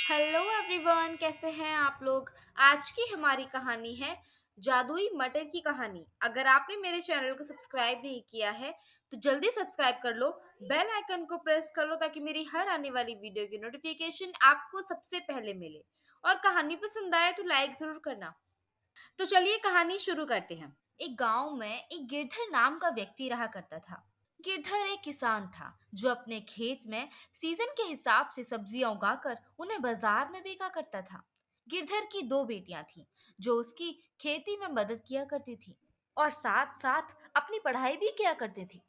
Hello everyone, कैसे हैं आप लोग। आज की हमारी कहानी है जादुई मटर की कहानी। अगर आपने मेरे चैनल को सब्सक्राइब नहीं किया है तो जल्दी सब्सक्राइब कर लो, बेल आइकन को प्रेस कर लो ताकि मेरी हर आने वाली वीडियो की नोटिफिकेशन आपको सबसे पहले मिले। और कहानी पसंद आए तो लाइक जरूर करना। तो चलिए कहानी शुरू करते हैं। एक गांव में एक गिरधर नाम का व्यक्ति रहा करता था। गिरधर एक किसान था जो अपने खेत में सीजन के हिसाब से सब्जियां उगाकर उन्हें बाजार में बेचा करता था। गिरधर की दो बेटियां थीं जो उसकी खेती में मदद किया करती थी और साथ साथ अपनी पढ़ाई भी किया करती थी।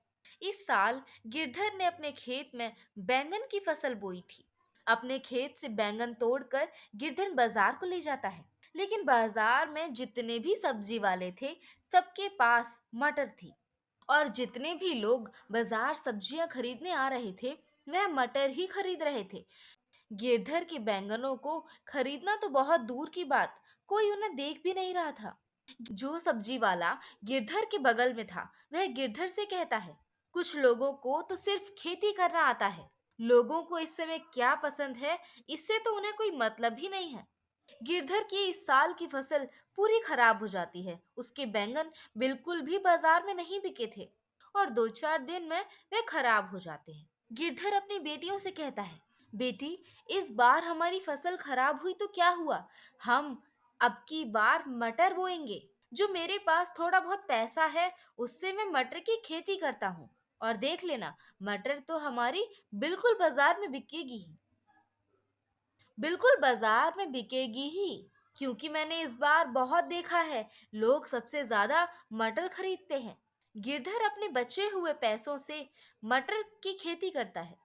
इस साल गिरधर ने अपने खेत में बैंगन की फसल बोई थी। अपने खेत से बैंगन तोड़कर गिरधर बाजार को ले जाता है। लेकिन बाजार में जितने भी सब्जी वाले थे सबके पास मटर थी और जितने भी लोग बाजार सब्जियां खरीदने आ रहे थे वह मटर ही खरीद रहे थे। गिरधर के बैंगनों को खरीदना तो बहुत दूर की बात, कोई उन्हें देख भी नहीं रहा था। जो सब्जी वाला गिरधर के बगल में था वह गिरधर से कहता है, कुछ लोगों को तो सिर्फ खेती करना आता है। लोगों को इस समय क्या पसंद है इससे तो उन्हें कोई मतलब ही नहीं है। गिरधर की इस साल की फसल पूरी खराब हो जाती है। उसके बैंगन बिल्कुल भी बाजार में नहीं बिके थे और 2-4 दिन में वे खराब हो जाते हैं। गिरधर अपनी बेटियों से कहता है, बेटी, इस बार हमारी फसल खराब हुई तो क्या हुआ, हम अब की बार मटर बोएंगे। जो मेरे पास थोड़ा बहुत पैसा है उससे मैं मटर की खेती करता हूँ और देख लेना, मटर तो हमारी बिल्कुल बाजार में बिकेगी ही। बिल्कुल बाजार में बिकेगी ही, क्योंकि मैंने इस बार बहुत देखा है, लोग सबसे ज्यादा मटर खरीदते हैं। गिरधर अपने बचे हुए पैसों से मटर की खेती करता है।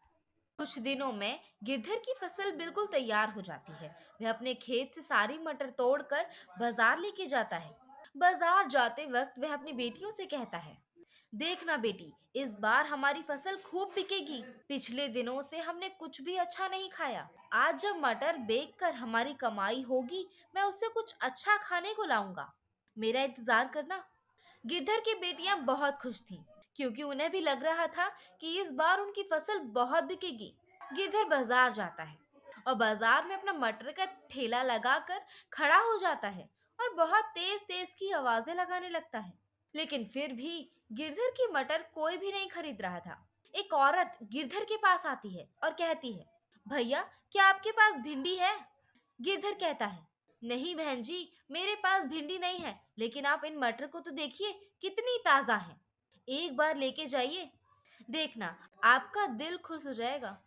कुछ दिनों में गिरधर की फसल बिल्कुल तैयार हो जाती है। वह अपने खेत से सारी मटर तोड़कर बाजार लेके जाता है। बाजार जाते वक्त वह अपनी बेटियों से कहता है, देखना बेटी, इस बार हमारी फसल खूब बिकेगी। पिछले दिनों से हमने कुछ भी अच्छा नहीं खाया। आज जब मटर बेचकर हमारी कमाई होगी मैं उससे कुछ अच्छा खाने को लाऊंगा। मेरा इंतजार करना। गिरधर की बेटियां बहुत खुश थीं, क्योंकि उन्हें भी लग रहा था कि इस बार उनकी फसल बहुत बिकेगी। गिरधर बाजार जाता है और बाजार में अपना मटर का ठेला लगाकर खड़ा हो जाता है और बहुत तेज तेज की आवाजें लगाने लगता है। लेकिन फिर भी गिरधर की मटर कोई भी नहीं खरीद रहा था। एक औरत गिरधर के पास आती है और कहती है, भैया, क्या आपके पास भिंडी है। गिरधर कहता है, नहीं बहन जी, मेरे पास भिंडी नहीं है, लेकिन आप इन मटर को तो देखिए, कितनी ताजा है। एक बार लेके जाइए, देखना आपका दिल खुश हो जाएगा।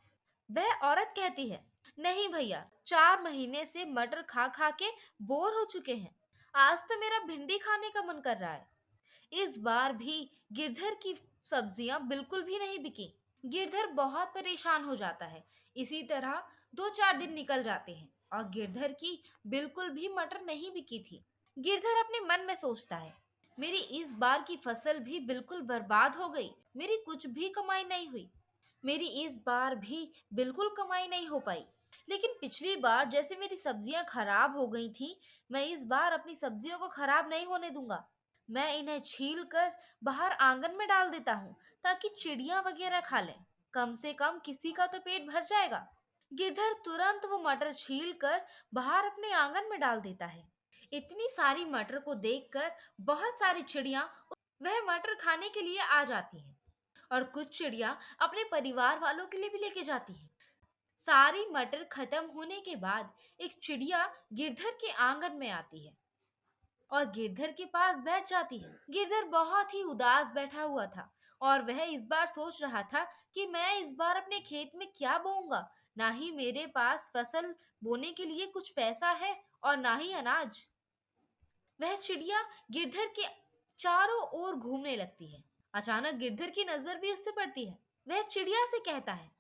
वह औरत कहती है, नहीं भैया, 4 महीने से मटर खा खा के बोर हो चुके हैं। आज तो मेरा भिंडी खाने का मन कर रहा है। इस बार भी गिरधर की सब्जियां बिल्कुल भी नहीं बिकी। गिरधर बहुत परेशान हो जाता है। इसी तरह 2-4 दिन निकल जाते हैं और गिरधर की बिल्कुल भी मटर नहीं बिकी थी। गिरधर अपने मन में सोचता है, मेरी इस बार की फसल भी बिल्कुल बर्बाद हो गई। मेरी कुछ भी कमाई नहीं हुई। मेरी इस बार भी बिल्कुल कमाई नहीं हो पाई। लेकिन पिछली बार जैसे मेरी सब्जियां खराब हो गई थी, मैं इस बार अपनी सब्जियों को खराब नहीं होने दूंगा। मैं इन्हें छील कर बाहर आंगन में डाल देता हूँ ताकि चिड़िया वगैरह खा लें। कम से कम किसी का तो पेट भर जाएगा। गिरधर तुरंत वो मटर छील कर बाहर अपने आंगन में डाल देता है। इतनी सारी मटर को देखकर बहुत सारी चिड़िया वह मटर खाने के लिए आ जाती हैं और कुछ चिड़िया अपने परिवार वालों के लिए भी लेके जाती हैं। सारी मटर खत्म होने के बाद एक चिड़िया गिरधर के आंगन में आती है और गिरधर के पास बैठ जाती है। गिरधर बहुत ही उदास बैठा हुआ था और वह इस बार सोच रहा था कि मैं इस बार अपने खेत में क्या बोऊंगा। ना ही मेरे पास फसल बोने के लिए कुछ पैसा है और ना ही अनाज। वह चिड़िया गिरधर के चारों ओर घूमने लगती है। अचानक गिरधर की नजर भी उस पर पड़ती है। वह चिड़िया से कहता है,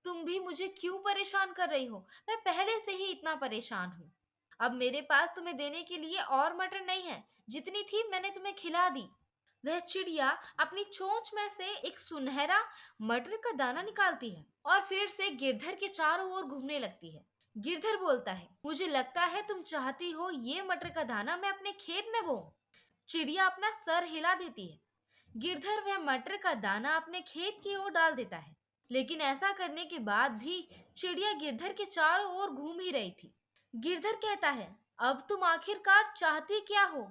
तुम भी मुझे क्यों परेशान कर रही हो, मैं पहले से ही इतना परेशान हूँ। अब मेरे पास तुम्हें देने के लिए और मटर नहीं है, जितनी थी मैंने तुम्हें खिला दी। वह चिड़िया अपनी चोंच में से एक सुनहरा मटर का दाना निकालती है और फिर से गिरधर के चारों ओर घूमने लगती है। गिरधर बोलता है, मुझे लगता है तुम चाहती हो ये मटर का दाना मैं अपने खेत में बोऊं। चिड़िया अपना सर हिला देती है। गिरधर वह मटर का दाना अपने खेत की ओर डाल देता है। लेकिन ऐसा करने के बाद भी चिड़िया गिरधर के चारों ओर घूम ही रही थी। गिरधर कहता है, अब तुम आखिरकार चाहती क्या हो?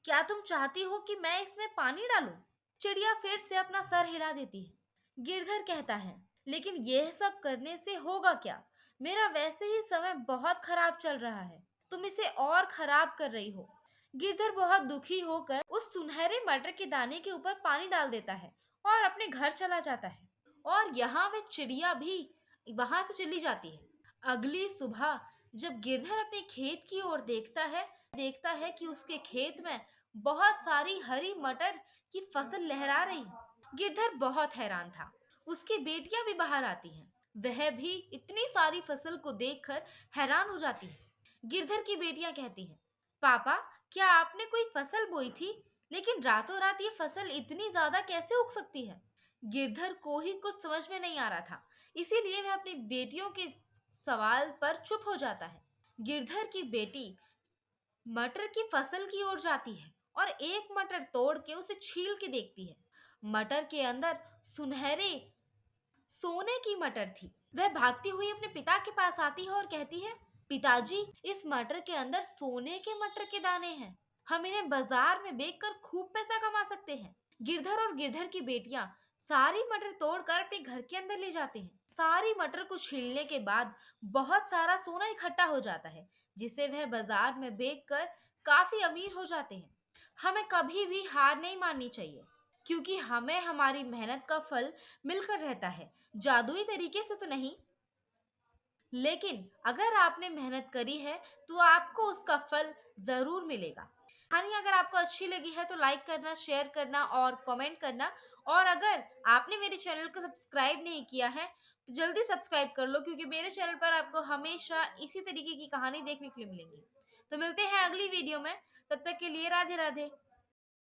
क्या तुम चाहती हो कि मैं इसमें पानी डालूं? चिड़िया फिर से अपना सर हिला देती है। गिरधर कहता है, लेकिन यह सब करने से होगा क्या? मेरा वैसे ही समय बहुत खराब चल रहा है, तुम इसे और खराब कर रही हो। गिरधर बहुत दुखी होकर उस सुनहरे मटर के दाने के ऊपर पानी डाल देता है और अपने घर चला जाता है। और यहाँ वह चिड़िया भी वहां से चली जाती है। अगली सुबह जब गिरधर अपने खेत की ओर देखता है कि उसके खेत में बहुत सारी हरी मटर की फसल लहरा रही है। गिरधर बहुत हैरान था। उसकी बेटियां भी बाहर आती हैं। वह भी इतनी सारी फसल को देखकर हैरान हो जाती है। गिरधर की बेटियां कहती हैं, पापा, क्या आपने कोई फसल बोई थी? लेकिन रातों रात ये फसल इतनी ज्यादा कैसे उग सकती है? गिरधर को ही कुछ समझ में नहीं आ रहा था, इसीलिए वह अपनी बेटियों के सवाल पर चुप हो जाता है। गिरधर की बेटी मटर की फसल की ओर जाती है और एक मटर तोड़ के उसे छील के देखती है। मटर के अंदर सुनहरे सोने की मटर थी। वह भागती हुई अपने पिता के पास आती है और कहती है, पिताजी, इस मटर के अंदर सोने के मटर के दाने हैं। हम इन्हें बाजार में बेचकर खूब पैसा कमा सकते हैं। गिरधर और गिरधर की बेटियां सारी मटर तोड़कर अपने घर के अंदर ले जाते हैं। सारी मटर को छीलने के बाद बहुत सारा सोना इकट्ठा हो जाता है, जिसे वह बाजार में बेचकर काफी अमीर हो जाते हैं। हमें कभी भी हार नहीं माननी चाहिए, क्योंकि हमें हमारी मेहनत का फल मिलकर रहता है, जादुई तरीके से तो नहीं। लेकिन अगर आपने मेहनत करी है तो आपको उसका फल जरूर मिलेगा। कहानी अगर आपको अच्छी लगी है तो लाइक करना, शेयर करना और कमेंट करना। और अगर आपने मेरे चैनल को सब्सक्राइब नहीं किया है तो जल्दी सब्सक्राइब कर लो, क्योंकि मेरे चैनल पर आपको हमेशा इसी तरीके की कहानी देखने के लिए मिलेंगी। तो मिलते हैं अगली वीडियो में, तब तक के लिए राधे राधे।